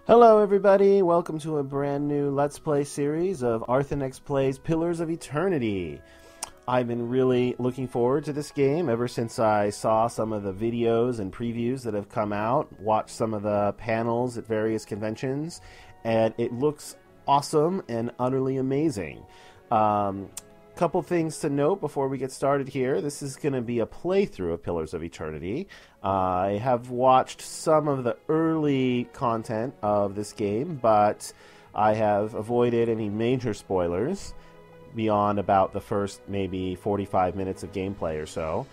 Hello everybody, welcome to a brand new Let's Play series of Arthenex Plays Pillars of Eternity. I've been really looking forward to this game ever since I saw some of the videos and previews that have come out, watched some of the panels at various conventions, and it looks awesome and utterly amazing. Couple things to note before we get started here. This is going to be a playthrough of Pillars of Eternity. I have watched some of the early content of this game, but I have avoided any major spoilers beyond about the first maybe 45 minutes of gameplay or so.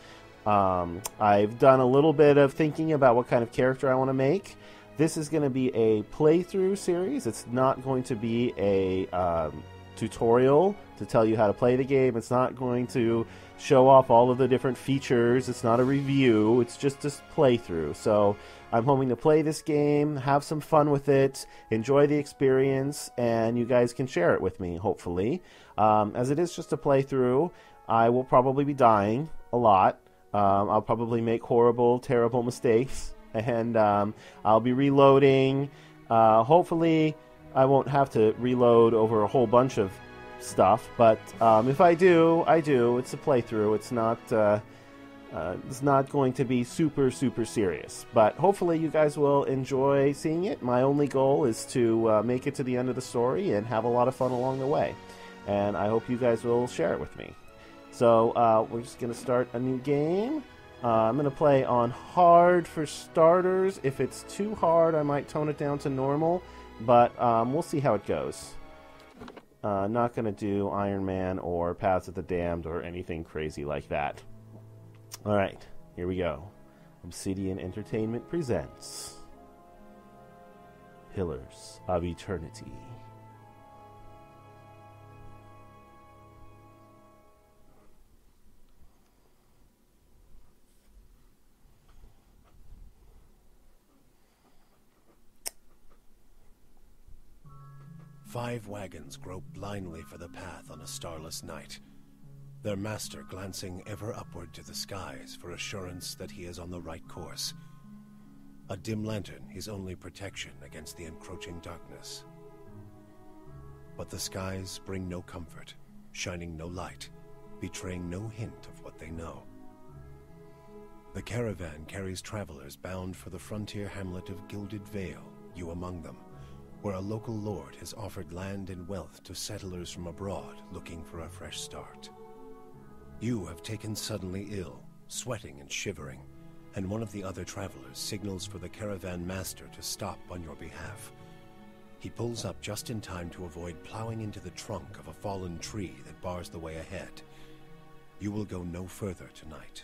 I've done a little bit of thinking about what kind of character I want to make. This is going to be a playthrough series. It's not going to be a tutorial to tell you how to play the game. It's not going to show off all of the different features. It's not a review. It's just a playthrough. So I'm hoping to play this game, have some fun with it, enjoy the experience, and you guys can share it with me, hopefully. As it is just a playthrough, I will probably be dying a lot. I'll probably make horrible, terrible mistakes, and I'll be reloading. Hopefully I won't have to reload over a whole bunch of stuff, but if I do, I do. It's a playthrough. It's not going to be super serious, but hopefully you guys will enjoy seeing it. My only goal is to make it to the end of the story and have a lot of fun along the way, and I hope you guys will share it with me. So we're just going to start a new game. I'm going to play on hard for starters. If it's too hard, I might tone it down to normal, but we'll see how it goes. Not going to do Iron Man or Paths of the Damned or anything crazy like that. Alright, here we go. Obsidian Entertainment presents Pillars of Eternity. Five wagons grope blindly for the path on a starless night, their master glancing ever upward to the skies for assurance that he is on the right course. A dim lantern his only protection against the encroaching darkness. But the skies bring no comfort, shining no light, betraying no hint of what they know. The caravan carries travelers bound for the frontier hamlet of Gilded Vale, you among them, where a local lord has offered land and wealth to settlers from abroad looking for a fresh start. You have taken suddenly ill, sweating and shivering, and one of the other travelers signals for the caravan master to stop on your behalf. He pulls up just in time to avoid plowing into the trunk of a fallen tree that bars the way ahead. You will go no further tonight.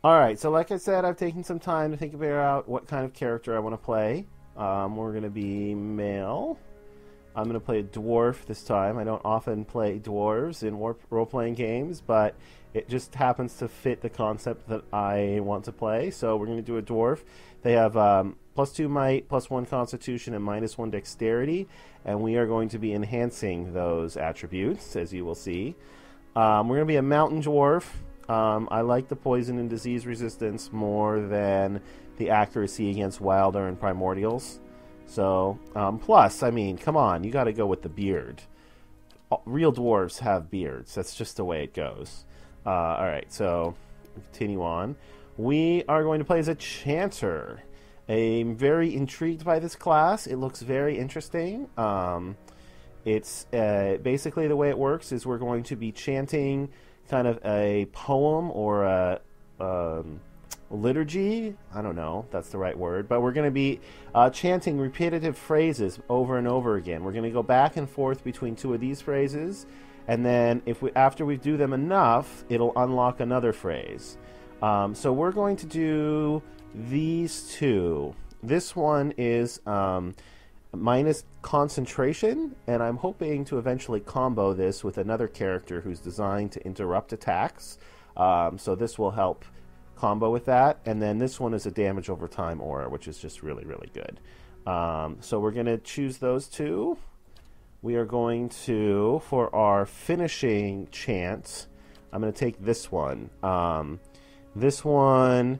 Alright, so like I said, I've taken some time to think about what kind of character I want to play. We're going to be male. I'm going to play a dwarf this time. I don't often play dwarves in role-playing games, but it just happens to fit the concept that I want to play. So we're going to do a dwarf. They have +2 might, +1 constitution, and -1 dexterity, and we are going to be enhancing those attributes, as you will see. We're going to be a mountain dwarf. I like the poison and disease resistance more than the accuracy against wilder and primordials. So, plus, I mean, come on, you got to go with the beard. Real dwarves have beards. That's just the way it goes. Alright, so, continue on. We are going to play as a chanter. I'm very intrigued by this class. It looks very interesting. It's basically the way it works is we're going to be chanting kind of a poem or a liturgy. I don't know if that's the right word, but we're going to be chanting repetitive phrases over and over again. We're going to go back and forth between two of these phrases, and then after we do them enough, it'll unlock another phrase. So we're going to do these two. This one is minus concentration, and I'm hoping to eventually combo this with another character who's designed to interrupt attacks. So this will help combo with that. And then this one is a damage over time aura, which is just really good. So we're going to choose those two. We are going to, for our finishing chant, I'm going to take this one. This one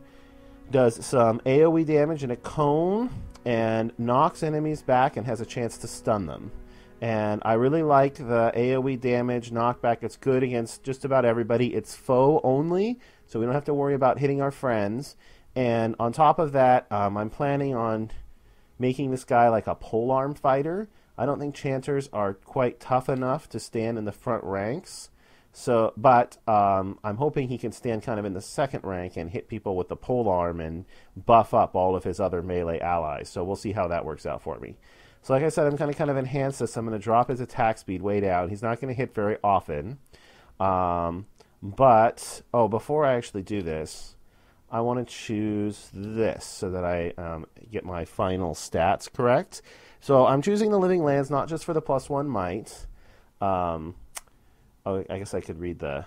Does some AoE damage in a cone and knocks enemies back and has a chance to stun them. And I really like the AoE damage knockback. It's good against just about everybody. It's foe only, so we don't have to worry about hitting our friends. And on top of that, I'm planning on making this guy like a polearm fighter. I don't think Chanters are quite tough enough to stand in the front ranks. But I'm hoping he can stand kind of in the second rank and hit people with the polearm and buff up all of his other melee allies. So we'll see how that works out for me. So like I said, I'm going to kind of enhance this. I'm going to drop his attack speed way down. He's not going to hit very often. Before I actually do this, I want to choose this so that I get my final stats correct. So I'm choosing the Living Lands not just for the +1 might. I guess I could read the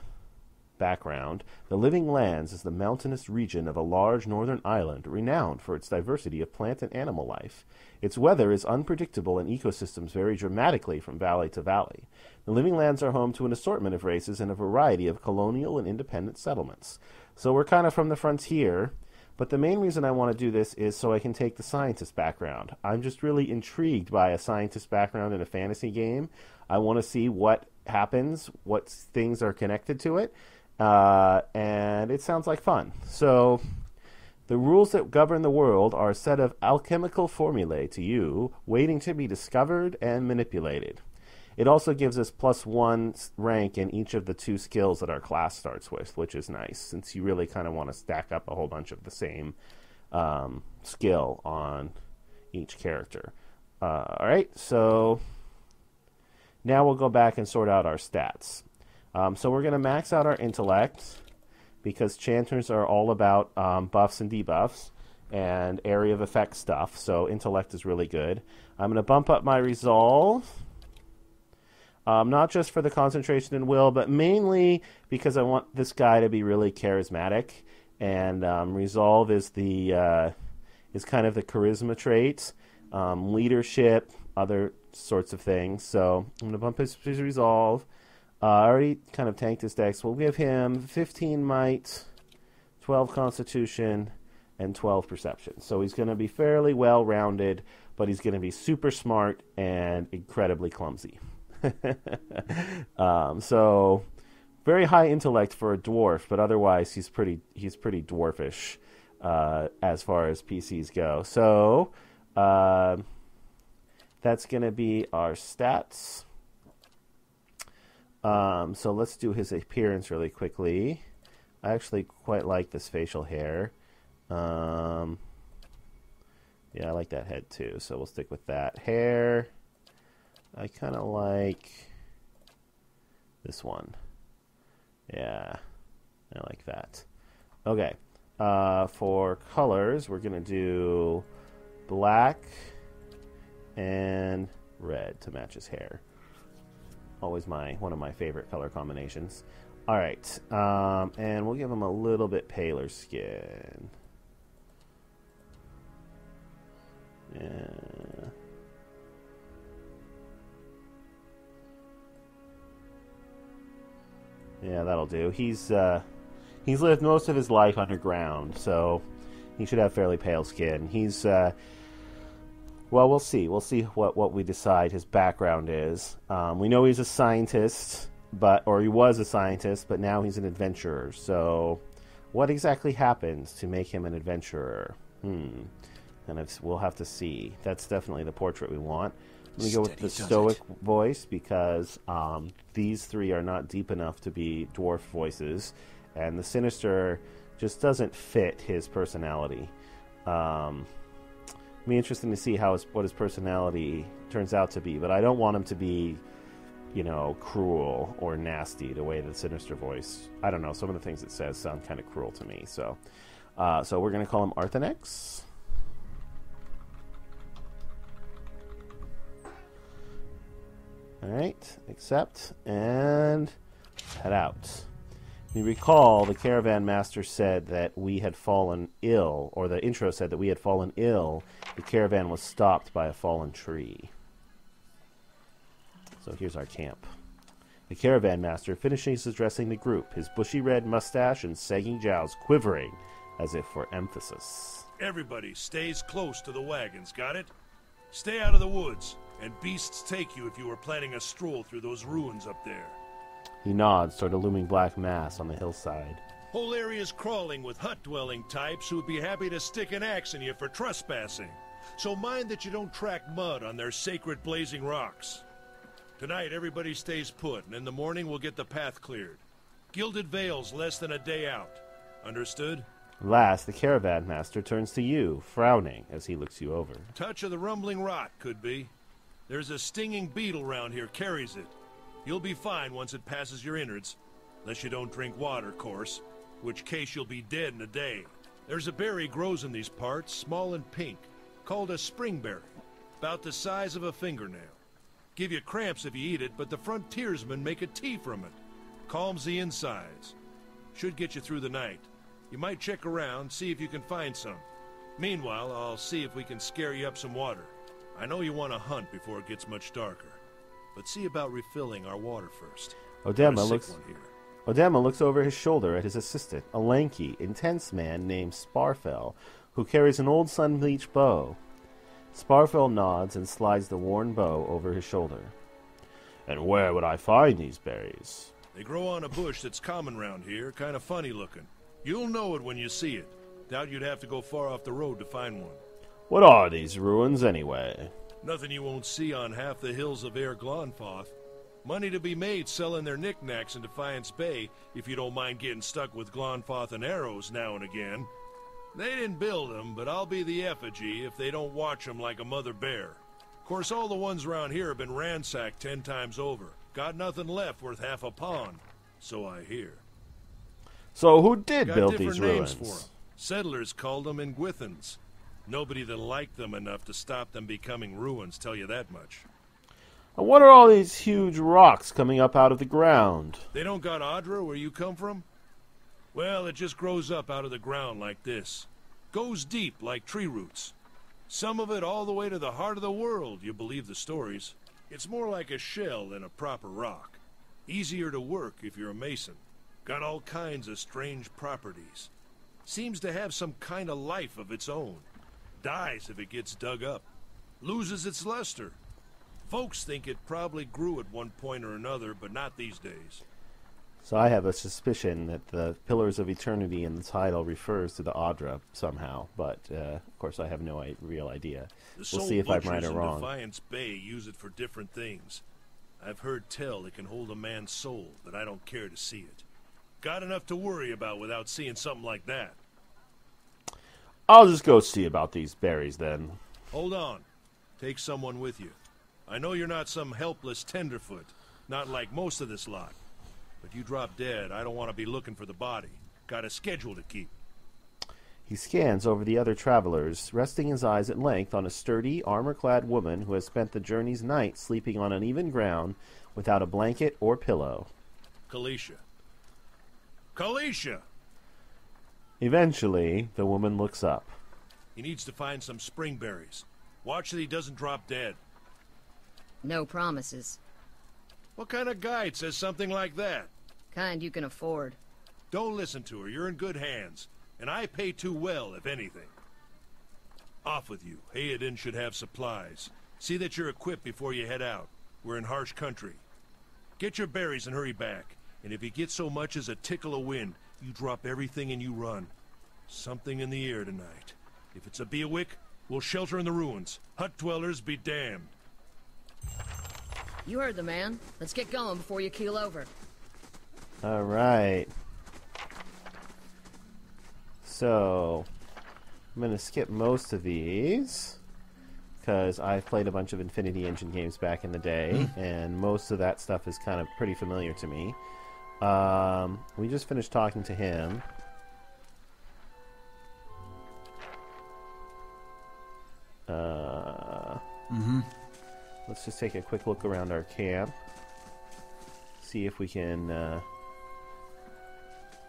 background. The Living Lands is the mountainous region of a large northern island renowned for its diversity of plant and animal life. Its weather is unpredictable and ecosystems vary dramatically from valley to valley. The Living Lands are home to an assortment of races and a variety of colonial and independent settlements. So we're kind of from the frontier, but the main reason I want to do this is so I can take the scientist background. I'm just really intrigued by a scientist background in a fantasy game. I want to see what happens, what things are connected to it, and it sounds like fun. So the rules that govern the world are a set of alchemical formulae to you, waiting to be discovered and manipulated. It also gives us +1 rank in each of the 2 skills that our class starts with, which is nice, since you really kind of want to stack up a whole bunch of the same skill on each character. All right, so now we'll go back and sort out our stats. So we're going to max out our intellect, because Chanters are all about buffs and debuffs and area of effect stuff, so intellect is really good. I'm going to bump up my resolve. Not just for the concentration and will, but mainly because I want this guy to be really charismatic. And resolve is is kind of the charisma trait, leadership, other sorts of things. So I'm going to bump his resolve. I already kind of tanked his dex. We'll give him 15 might, 12 constitution, and 12 perception. So he's going to be fairly well-rounded, but he's going to be super smart and incredibly clumsy. So very high intellect for a dwarf, but otherwise he's pretty dwarfish as far as PCs go. So that's going to be our stats. So let's do his appearance really quickly. I actually quite like this facial hair. Yeah, I like that head too, so we'll stick with that. Hair, I kind of like this one. Yeah, I like that. Okay, for colors, we're going to do black and red to match his hair. Always one of my favorite color combinations. All right, and we'll give him a little bit paler skin. Yeah, that'll do. He's lived most of his life underground, so he should have fairly pale skin. He's well, we'll see. We'll see what we decide his background is. We know he's a scientist, or he was a scientist, but now he's an adventurer. So, what exactly happens to make him an adventurer? We'll have to see. That's definitely the portrait we want. Let me go with the stoic voice, because these three are not deep enough to be dwarf voices, and the sinister just doesn't fit his personality. It'll be interesting to see what his personality turns out to be, but I don't want him to be, cruel or nasty the way the sinister voice. I don't know. Some of the things it says sound kind of cruel to me. So we're going to call him Arthenex. All right, accept, and head out. You recall the caravan master said that we had fallen ill, or the intro said that we had fallen ill. The caravan was stopped by a fallen tree. So here's our camp. The caravan master finishes addressing the group, his bushy red mustache and sagging jowls quivering as if for emphasis. Everybody stays close to the wagons, got it? Stay out of the woods, and beasts take you if you were planning a stroll through those ruins up there. He nods toward a looming black mass on the hillside. Whole area's crawling with hut-dwelling types who would be happy to stick an axe in you for trespassing. So mind that you don't track mud on their sacred blazing rocks. Tonight, everybody stays put, and in the morning we'll get the path cleared. Gilded Vale's less than a day out. Understood? Last, the caravan master turns to you, frowning as he looks you over. Touch of the rumbling rot, could be. There's a stinging beetle round here, carries it. You'll be fine once it passes your innards. Unless you don't drink water, course. Which case you'll be dead in a day. There's a berry grows in these parts, small and pink, called a springberry. About the size of a fingernail. Give you cramps if you eat it, but the frontiersmen make a tea from it. Calms the insides. Should get you through the night. You might check around, see if you can find some. Meanwhile, I'll see if we can scare you up some water. I know you want to hunt before it gets much darker. But see about refilling our water first. Odema looks over his shoulder at his assistant, a lanky, intense man named Sparfell, who carries an old sun-bleached bow. Sparfell nods and slides the worn bow over his shoulder. And where would I find these berries? They grow on a bush that's common round here, kind of funny looking. You'll know it when you see it. Doubt you'd have to go far off the road to find one. What are these ruins, anyway? Nothing you won't see on half the hills of Air Glonfoth. Money to be made selling their knickknacks in Defiance Bay, if you don't mind getting stuck with Glonfoth and arrows now and again. They didn't build them, but I'll be the effigy if they don't watch them like a mother bear. Of course, all the ones around here have been ransacked 10 times over. Got nothing left worth half a pond, so I hear. So who did build these ruins? For 'em. Settlers called them Ingwithans. Nobody that liked them enough to stop them becoming ruins, tell you that much. And what are all these huge rocks coming up out of the ground? They don't got Adra where you come from? Well, it just grows up out of the ground like this. Goes deep like tree roots. Some of it all the way to the heart of the world, you believe the stories. It's more like a shell than a proper rock. Easier to work if you're a mason. Got all kinds of strange properties. Seems to have some kind of life of its own. Dies if it gets dug up. Loses its luster. Folks think it probably grew at one point or another, but not these days. So I have a suspicion that the Pillars of Eternity in the title refers to the Adra somehow, but of course I have no real idea. We'll see if I'm right or wrong. The Defiance Bay use it for different things. I've heard tell it can hold a man's soul, but I don't care to see it. Got enough to worry about without seeing something like that. I'll just go see about these berries then. Hold on. Take someone with you. I know you're not some helpless tenderfoot, not like most of this lot. But you drop dead, I don't want to be looking for the body. Got a schedule to keep. He scans over the other travelers, resting his eyes at length on a sturdy, armor-clad woman who has spent the journey's night sleeping on uneven ground without a blanket or pillow. Kalisha. Kalisha! Eventually, the woman looks up. He needs to find some springberries. Watch that he doesn't drop dead. No promises. What kind of guide says something like that? Kind you can afford. Don't listen to her. You're in good hands. And I pay too well, if anything. Off with you. Hayden should have supplies. See that you're equipped before you head out. We're in harsh country. Get your berries and hurry back. And if you get so much as a tickle of wind, you drop everything and you run. Something in the air tonight. If it's a Beawick, we'll shelter in the ruins. Hut dwellers be damned. You heard the man. Let's get going before you keel over. All right. So, I'm going to skip most of these because I've played a bunch of Infinity Engine games back in the day, and most of that stuff is kind of pretty familiar to me. We just finished talking to him. Let's just take a quick look around our camp. See if we can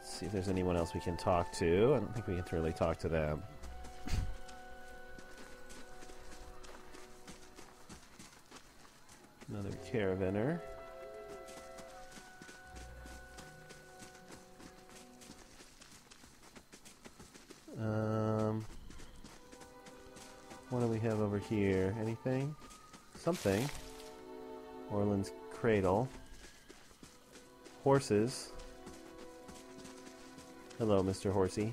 see if there's anyone else we can talk to. I don't think we can really talk to them. Another caravaner. What do we have over here? Anything? Something. Orland's Cradle. Horses. Hello, Mr. Horsey.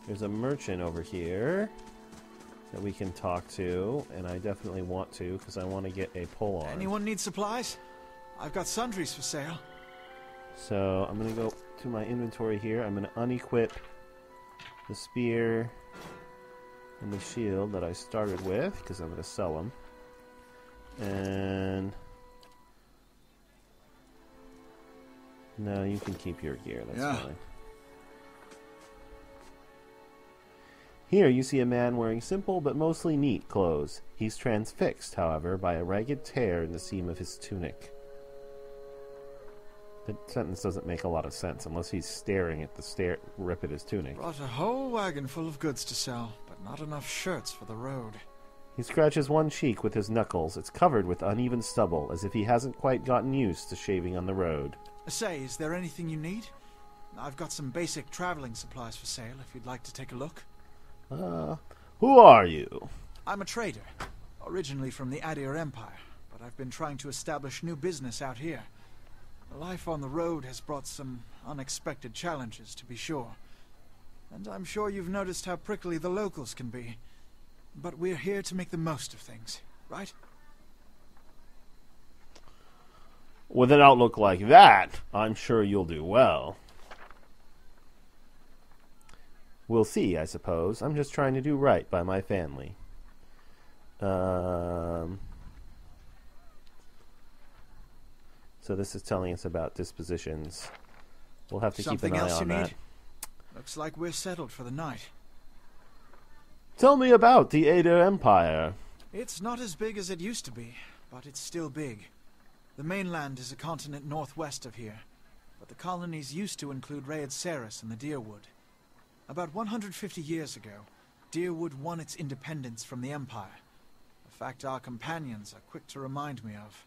There's a merchant over here that we can talk to, and I definitely want to, because I want to get a polearm. Anyone need supplies? I've got sundries for sale. So, I'm going to go to my inventory here. I'm going to unequip the spear and the shield that I started with, because I'm going to sell them. And... no, you can keep your gear. That's fine. Here you see a man wearing simple but mostly neat clothes. He's transfixed, however, by a ragged tear in the seam of his tunic. The sentence doesn't make a lot of sense unless he's staring at the rip at his tunic. Brought a whole wagon full of goods to sell, but not enough shirts for the road. He scratches one cheek with his knuckles. It's covered with uneven stubble, as if he hasn't quite gotten used to shaving on the road. Say, is there anything you need? I've got some basic traveling supplies for sale if you'd like to take a look. Who are you? I'm a trader, originally from the Adir Empire, but I've been trying to establish new business out here. Life on the road has brought some unexpected challenges, to be sure. And I'm sure you've noticed how prickly the locals can be. But we're here to make the most of things, right? With an outlook like that, I'm sure you'll do well. We'll see, I suppose. I'm just trying to do right by my family. So this is telling us about dispositions. We'll have to keep an eye on that. Looks like we're settled for the night. Tell me about the Adir Empire. It's not as big as it used to be, but it's still big. The mainland is a continent northwest of here, but the colonies used to include Raed Saris and the Deerwood. About 150 years ago, Deerwood won its independence from the Empire, a fact our companions are quick to remind me of.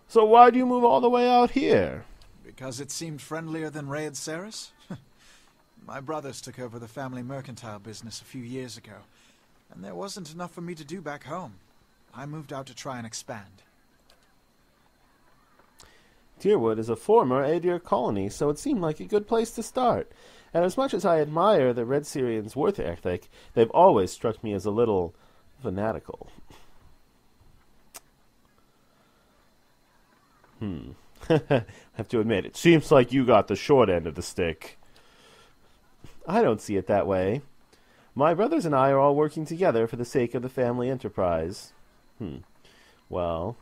So why do you move all the way out here? Because it seemed friendlier than Raed Saris? My brothers took over the family mercantile business a few years ago, and there wasn't enough for me to do back home. I moved out to try and expand. Deerwood is a former Adir colony, so it seemed like a good place to start. And as much as I admire the Red Syrians' work ethic, they've always struck me as a little fanatical. I have to admit, it seems like you got the short end of the stick. I don't see it that way. My brothers and I are all working together for the sake of the family enterprise. Well,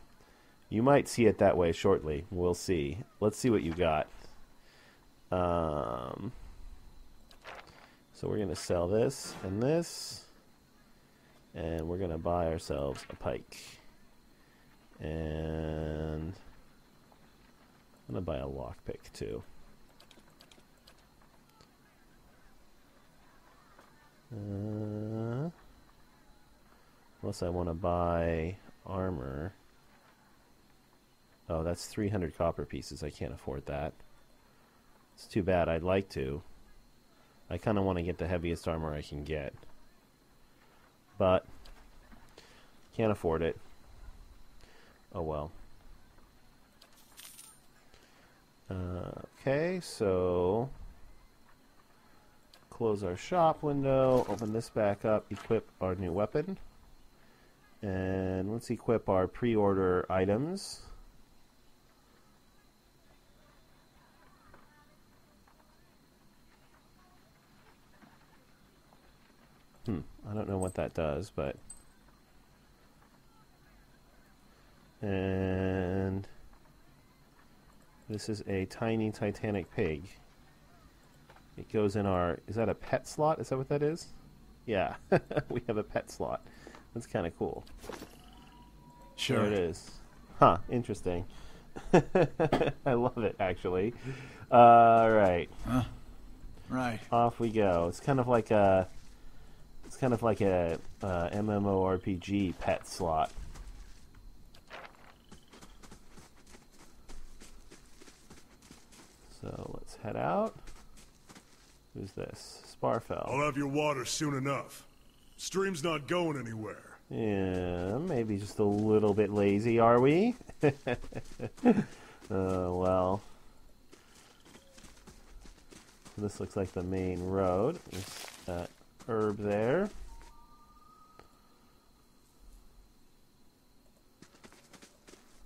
you might see it that way shortly. We'll see. Let's see what you got. So we're going to sell this, and we're going to buy ourselves a pike. And I'm going to buy a lockpick, too. Unless I want to buy armor. Oh, that's 300 copper pieces. I can't afford that. It's too bad. I'd like to. I kind of want to get the heaviest armor I can get. But can't afford it. Oh well. Okay, so close our shop window, open this back up, equip our new weapon. And let's equip our pre-order items. I don't know what that does, but... And this is a tiny Titanic pig. It goes in our... Is that a pet slot? Is that what that is? Yeah, we have a pet slot. That's kind of cool. Sure. There it is. Huh, interesting. I love it, actually. Right. Huh. Right. Off we go. It's kind of like a... It's kind of like a MMORPG pet slot. So let's head out. Who's this? Sparfell. I'll have your water soon enough. Stream's not going anywhere. Yeah, maybe just a little bit lazy, are we? Well. This looks like the main road. There's that herb there.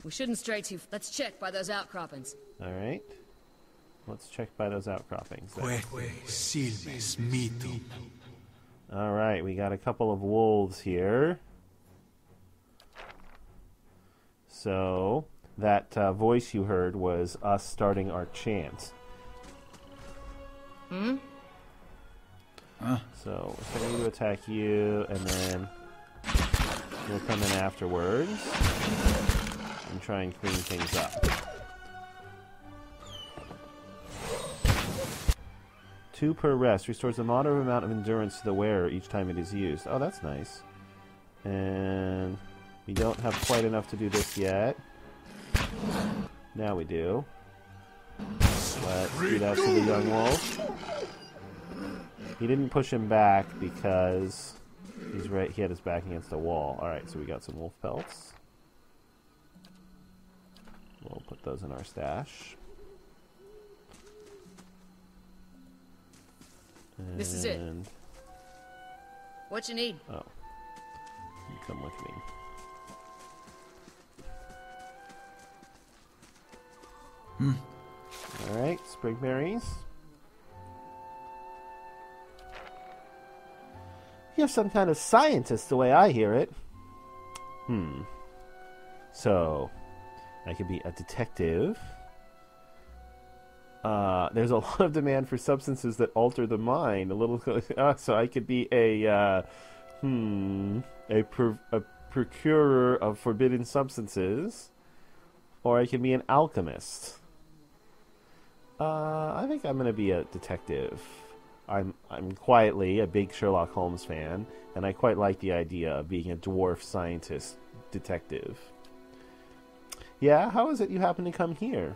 We shouldn't stray too... Let's check by those outcroppings. Alright. Let's check by those outcroppings. Alright, we got a couple of wolves here. So, that voice you heard was us starting our chant. Hmm? So, we're starting to attack you, and then we'll come in afterwards and try and clean things up. 2 per rest. Restores a moderate amount of endurance to the wearer each time it is used. Oh, that's nice. And we don't have quite enough to do this yet. Now we do. Let's do that to the young wolf. He didn't push him back because he had his back against a wall. Alright, so we got some wolf pelts. We'll put those in our stash. And This is it. What you need? Oh. You come with me. Alright, spring berries. You're some kind of scientist, the way I hear it. So, I could be a detective. There's a lot of demand for substances that alter the mind. So I could be a procurer of forbidden substances, or I could be an alchemist. I think I'm going to be a detective. I'm quietly a big Sherlock Holmes fan, and I quite like the idea of being a dwarf scientist detective. Yeah, how is it you happen to come here?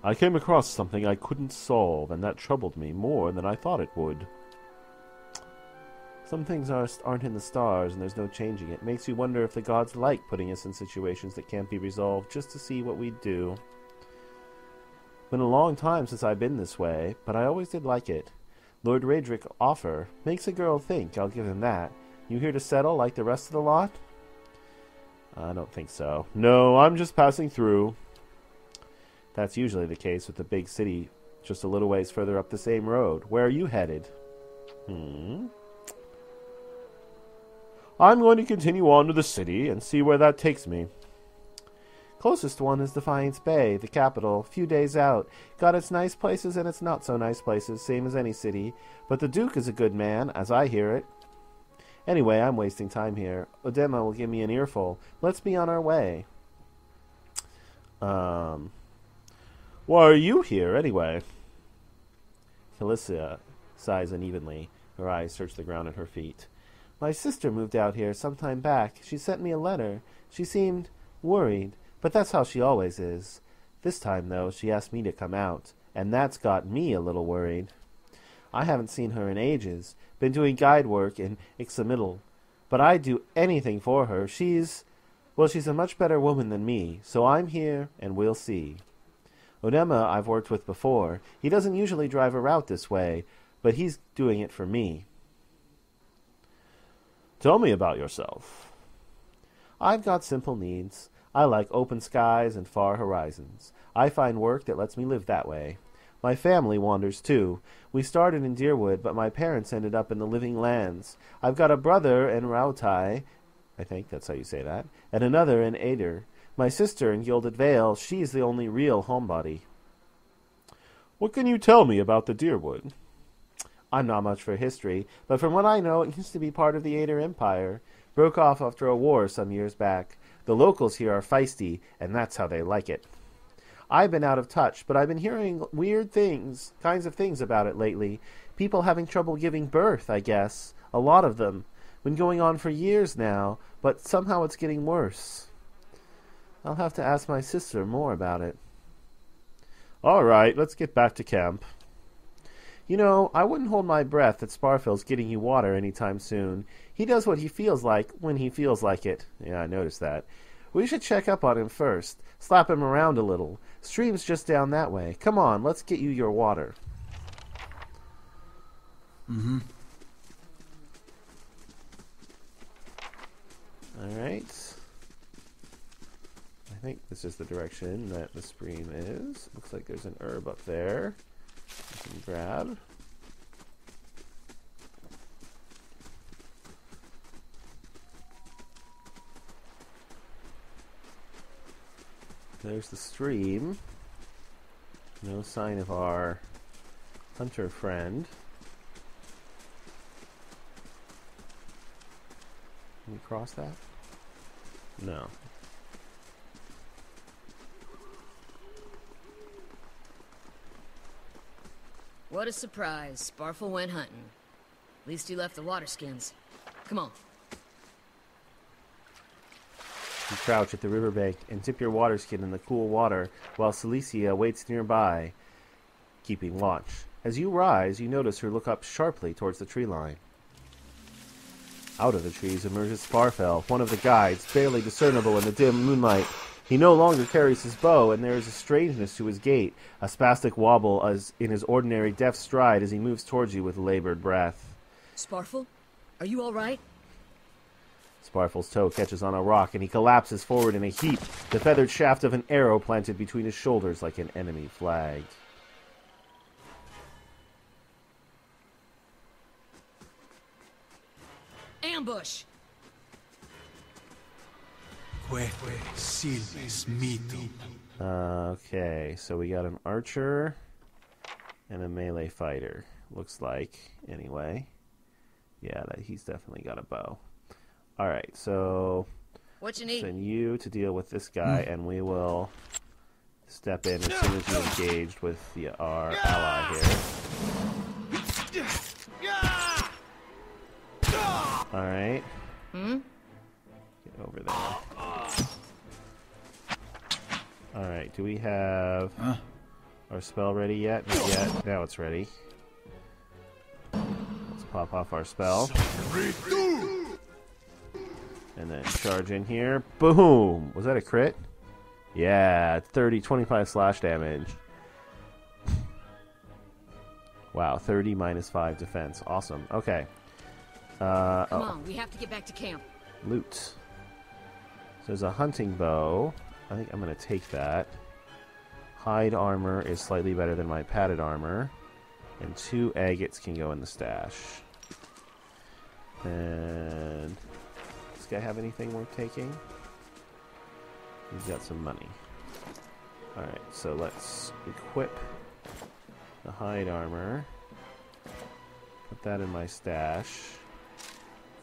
I came across something I couldn't solve, and that troubled me more than I thought it would. Some things aren't in the stars, and there's no changing it. Makes you wonder if the gods like putting us in situations that can't be resolved just to see what we'd do. Been a long time since I've been this way, but I always did like it. Lord Raedric offer makes a girl think, I'll give him that. You here to settle like the rest of the lot? I don't think so. No, I'm just passing through. That's usually the case with the big city, just a little ways further up the same road. Where are you headed? I'm going to continue on to the city and see where that takes me. Closest one is Defiance Bay, the capital, few days out. Got its nice places and its not-so-nice places, same as any city. But the Duke is a good man, as I hear it. Anyway, I'm wasting time here. Odema will give me an earful. Let's be on our way. Why are you here, anyway? Felicia sighs unevenly. Her eyes search the ground at her feet. My sister moved out here some time back. She sent me a letter. She seemed worried, but that's how she always is. This time, though, she asked me to come out, and that's got me a little worried. I haven't seen her in ages. Been doing guide work in Ixamiddle. But I'd do anything for her. She's a much better woman than me, so I'm here, and we'll see. Odema I've worked with before. He doesn't usually drive a route this way, but he's doing it for me. Tell me about yourself. I've got simple needs. I like open skies and far horizons. I find work that lets me live that way. My family wanders too. We started in Deerwood, but my parents ended up in the Living Lands. I've got a brother in Rautai, I think that's how you say that, and another in Ader. My sister in Gilded Vale, she's the only real homebody. What can you tell me about the Deerwood? I'm not much for history, but from what I know, it used to be part of the Ader Empire. Broke off after a war some years back. The locals here are feisty, and that's how they like it. I've been out of touch, but I've been hearing weird kinds of things about it lately. People having trouble giving birth, I guess. A lot of them. Been going on for years now, but somehow it's getting worse. I'll have to ask my sister more about it. Alright, let's get back to camp. You know, I wouldn't hold my breath that Sparfield's getting you water anytime soon. He does what he feels like when he feels like it. Yeah, I noticed that. We should check up on him first. Slap him around a little. Stream's just down that way. Come on, let's get you your water. Mm-hmm. Alright. I think this is the direction that the stream is. Looks like there's an herb up there. We can grab. There's the stream. No sign of our hunter friend. Can we cross that? No. What a surprise. Sparfel went hunting. At least he left the water skins. Come on. You crouch at the riverbank and dip your water skin in the cool water while Celicia waits nearby, keeping watch. As you rise, you notice her look up sharply towards the tree line. Out of the trees emerges Sparfel, one of the guides, barely discernible in the dim moonlight. He no longer carries his bow, and there is a strangeness to his gait, a spastic wobble as in his ordinary deft stride as he moves towards you with labored breath. Sparfel? Are you all right? Sparfel's toe catches on a rock, and he collapses forward in a heap, the feathered shaft of an arrow planted between his shoulders like an enemy flag. Ambush! Okay, so we got an archer and a melee fighter. Looks like, anyway. Yeah, he's definitely got a bow. Alright, so what you need? send you to deal with this guy, and we will step in as soon as you engaged with our ally here. Alright. Get over there. Alright, do we have our spell ready yet? Not yet. Now it's ready. Let's pop off our spell. And then charge in here. Boom! Was that a crit? Yeah, 25 slash damage. Wow, 30 minus 5 defense. Awesome. Okay. Come on, we have to get back to camp. Loot. So there's a hunting bow. I think I'm going to take that. Hide armor is slightly better than my padded armor. And 2 agates can go in the stash. And does this guy have anything worth taking? He's got some money. Alright, so let's equip the hide armor. Put that in my stash.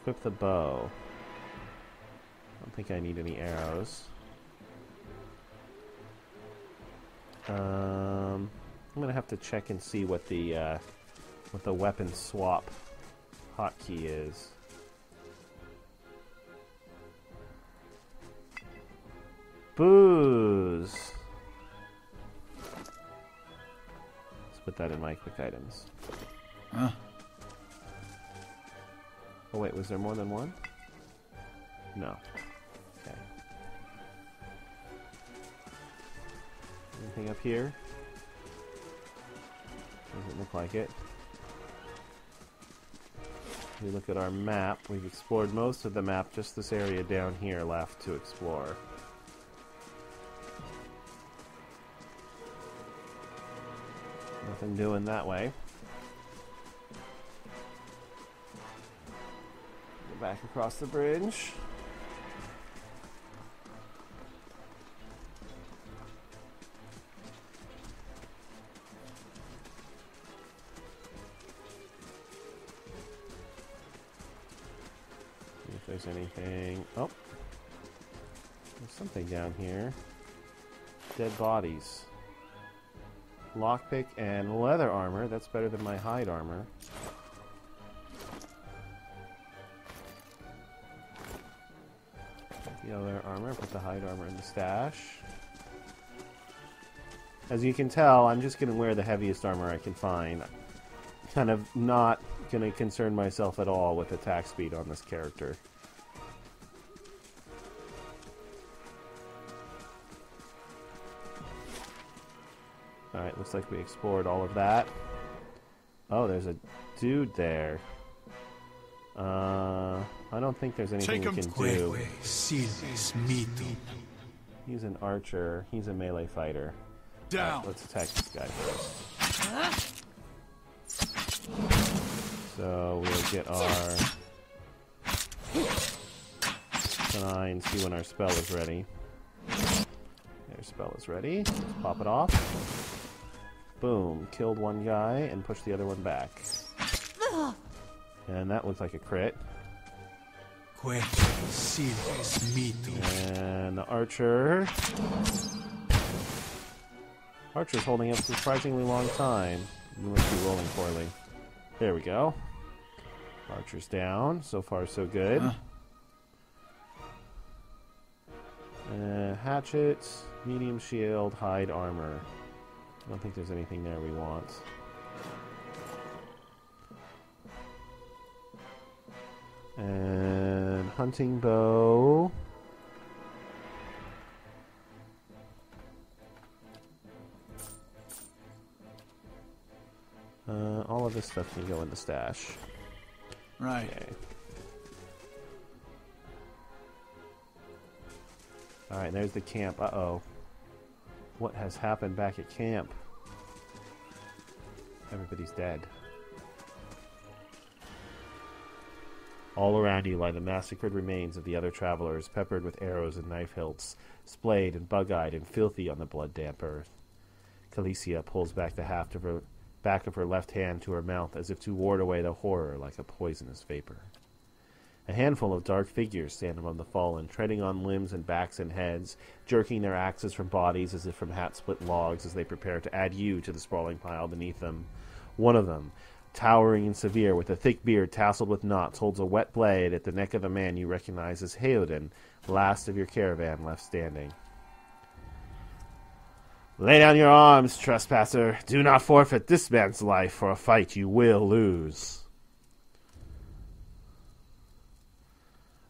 Equip the bow. I don't think I need any arrows. I'm gonna have to check and see what the weapon swap hotkey is. Booze. Let's put that in my quick items. Huh? Oh wait, was there more than one? No. Okay. Anything up here? Doesn't look like it. If we look at our map, we've explored most of the map, just this area down here left to explore. Nothing doing that way. Go back across the bridge. See if there's anything. Oh, there's something down here. Dead bodies. Lockpick and leather armor. That's better than my hide armor. the other armor. Put the hide armor in the stash. As you can tell, I'm just going to wear the heaviest armor I can find. Kind of not going to concern myself at all with attack speed on this character. Alright, looks like we explored all of that. Oh, there's a dude there. I don't think there's anything we can do. He's an archer. He's a melee fighter. Down. Right, let's attack this guy first. So we'll get our Nine, see when our spell is ready. Their spell is ready. Let's pop it off. Boom. Killed one guy and pushed the other one back. And that looks like a crit. And the archer. Archer's holding up a surprisingly long time. You must be rolling poorly. There we go. Archer's down. So far, so good. Hatchet, medium shield, hide armor. I don't think there's anything there we want. And hunting bow. All of this stuff can go in the stash. Right. Okay. Alright, there's the camp. Uh-oh. What has happened back at camp? Everybody's dead. All around you lie the massacred remains of the other travelers, peppered with arrows and knife hilts, splayed and bug-eyed and filthy on the blood-damp earth. Calicia pulls back the back of her left hand to her mouth as if to ward away the horror like a poisonous vapor. A handful of dark figures stand among the fallen, treading on limbs and backs and heads, jerking their axes from bodies as if from hat-split logs as they prepare to add you to the sprawling pile beneath them. One of them, towering and severe, with a thick beard tasseled with knots, holds a wet blade at the neck of a man you recognize as Heoden, last of your caravan left standing. Lay down your arms, trespasser. Do not forfeit this man's life for a fight you will lose.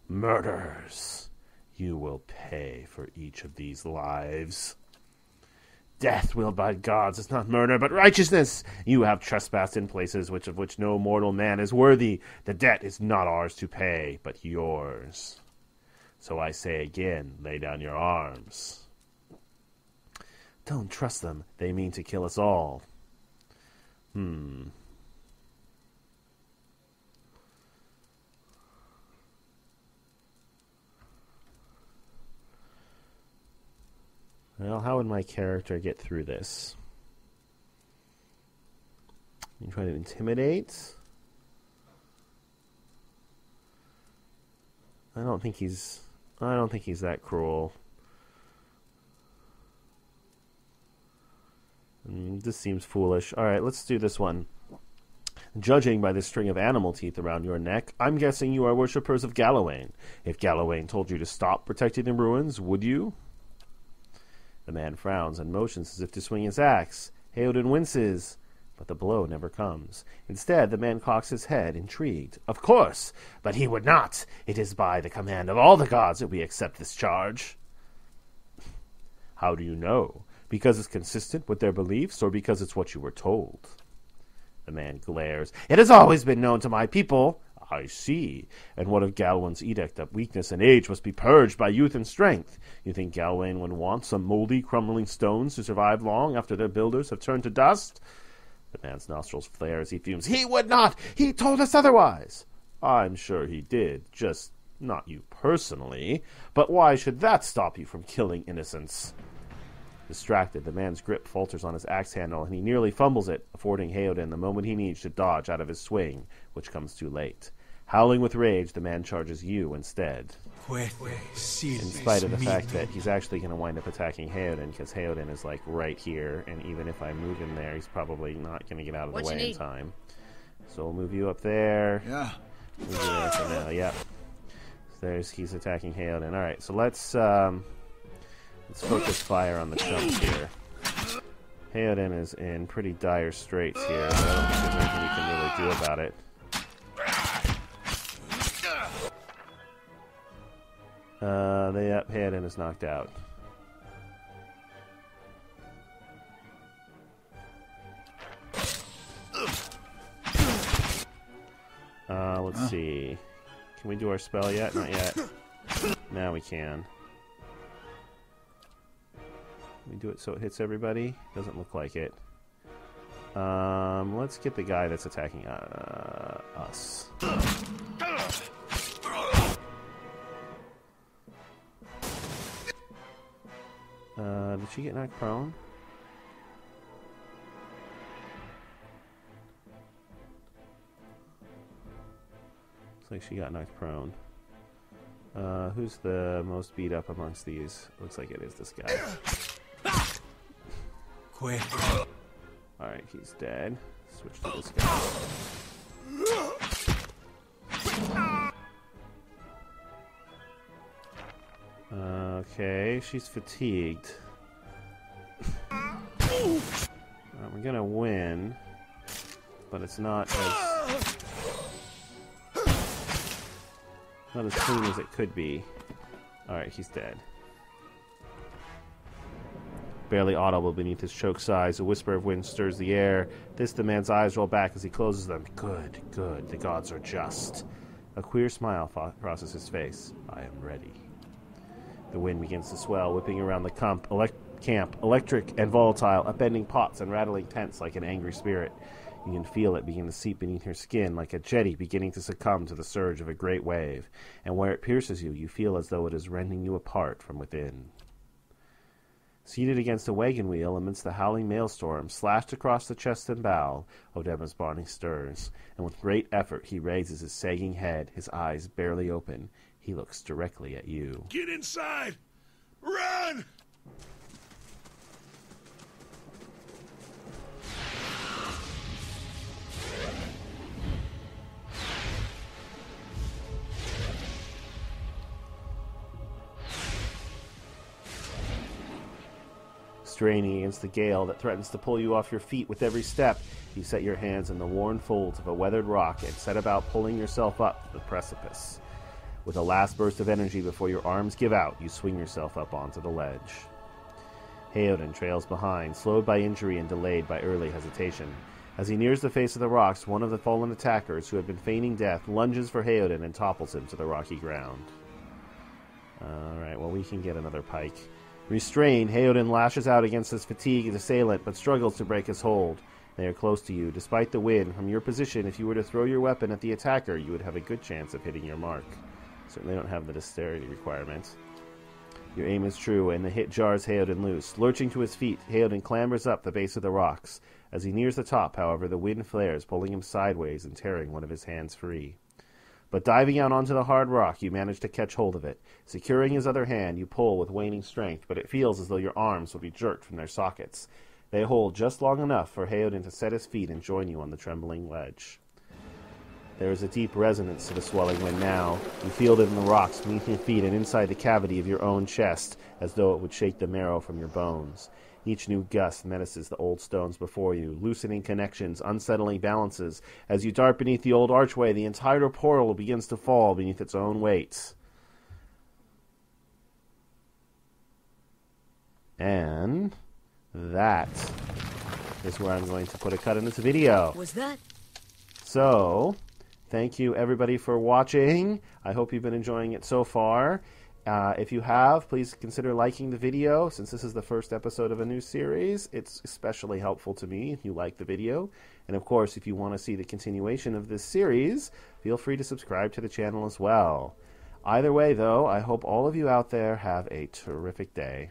Murderers, you will pay for each of these lives. Death willed by gods is not murder, but righteousness. You have trespassed in places of which no mortal man is worthy. The debt is not ours to pay, but yours. So I say again, lay down your arms. Don't trust them. They mean to kill us all. Well, how would my character get through this? You try to intimidate? I don't think he's that cruel. This seems foolish. Alright, let's do this one. Judging by this string of animal teeth around your neck, I'm guessing you are worshippers of Galawain. If Galawain told you to stop protecting the ruins, would you? The man frowns and motions as if to swing his axe. Heoden winces, but the blow never comes. Instead, the man cocks his head, intrigued. Of course, but he would not. It is by the command of all the gods that we accept this charge. How do you know? Because it's consistent with their beliefs, or because it's what you were told? The man glares. It has always been known to my people. I see. And what of Galwain's edict that weakness and age must be purged by youth and strength? You think Galwain would want some moldy, crumbling stones to survive long after their builders have turned to dust? The man's nostrils flare as he fumes. He would not! He told us otherwise! I'm sure he did, just not you personally. But why should that stop you from killing innocents? Distracted, the man's grip falters on his axe handle, and he nearly fumbles it, affording Heoden the moment he needs to dodge out of his swing, which comes too late. Howling with rage, the man charges you instead. In spite of the fact that he's actually going to wind up attacking Heoden, because Heoden is, like, right here, and even if I move him there, he's probably not going to get out of the way in time. So we'll move you up there. Yeah. Move you there for now, yep. He's attacking Heoden. Alright, so let's focus fire on the chumps here. Heoden is in pretty dire straits here, but I don't think there's anything we can really do about it. Heoden is knocked out. Let's see. Can we do our spell yet? Not yet. Now we can. We do it so it hits everybody? Doesn't look like it. Let's get the guy that's attacking us. Did she get knocked prone? Looks like she got knocked prone. Who's the most beat up amongst these? Looks like it is this guy. Quick. Alright, he's dead. Switch to this guy. Okay, she's fatigued. We're gonna win, but it's not as clean as it could be. Alright, he's dead. Barely audible beneath his choked sighs, a whisper of wind stirs the air. The man's eyes roll back as he closes them. Good, good, the gods are just. A queer smile crosses his face. I am ready. The wind begins to swell, whipping around the camp, electric and volatile, upending pots and rattling tents like an angry spirit. You can feel it begin to seep beneath your skin like a jetty beginning to succumb to the surge of a great wave. And where it pierces you, you feel as though it is rending you apart from within. Seated against a wagon wheel amidst the howling maelstrom, slashed across the chest and bow, Odema's body stirs, and with great effort he raises his sagging head, his eyes barely open. He looks directly at you. Get inside! Run! Straining against the gale that threatens to pull you off your feet with every step, you set your hands in the worn folds of a weathered rock and set about pulling yourself up the precipice. With a last burst of energy before your arms give out, you swing yourself up onto the ledge. Heoden trails behind, slowed by injury and delayed by early hesitation. As he nears the face of the rocks, one of the fallen attackers, who had been feigning death, lunges for Heoden and topples him to the rocky ground. Alright, well, we can get another pike. Restrained, Heoden lashes out against his fatigued assailant, but struggles to break his hold. They are close to you. Despite the wind, from your position, if you were to throw your weapon at the attacker, you would have a good chance of hitting your mark. Certainly don't have the dexterity requirement. Your aim is true, and the hit jars Heoden loose. Lurching to his feet, Heoden clambers up the base of the rocks. As he nears the top, however, the wind flares, pulling him sideways and tearing one of his hands free. But diving out onto the hard rock, you manage to catch hold of it. Securing his other hand, you pull with waning strength, but it feels as though your arms would be jerked from their sockets. They hold just long enough for Heoden to set his feet and join you on the trembling ledge. There is a deep resonance to the swelling wind now. You feel it in the rocks beneath your feet and inside the cavity of your own chest, as though it would shake the marrow from your bones. Each new gust menaces the old stones before you, loosening connections, unsettling balances. As you dart beneath the old archway, the entire portal begins to fall beneath its own weight. And that is where I'm going to put a cut in this video. Was that? So, thank you everybody for watching. I hope you've been enjoying it so far. If you have, please consider liking the video. Since this is the first episode of a new series, it's especially helpful to me if you like the video. And of course, if you want to see the continuation of this series, feel free to subscribe to the channel as well. Either way, though, I hope all of you out there have a terrific day.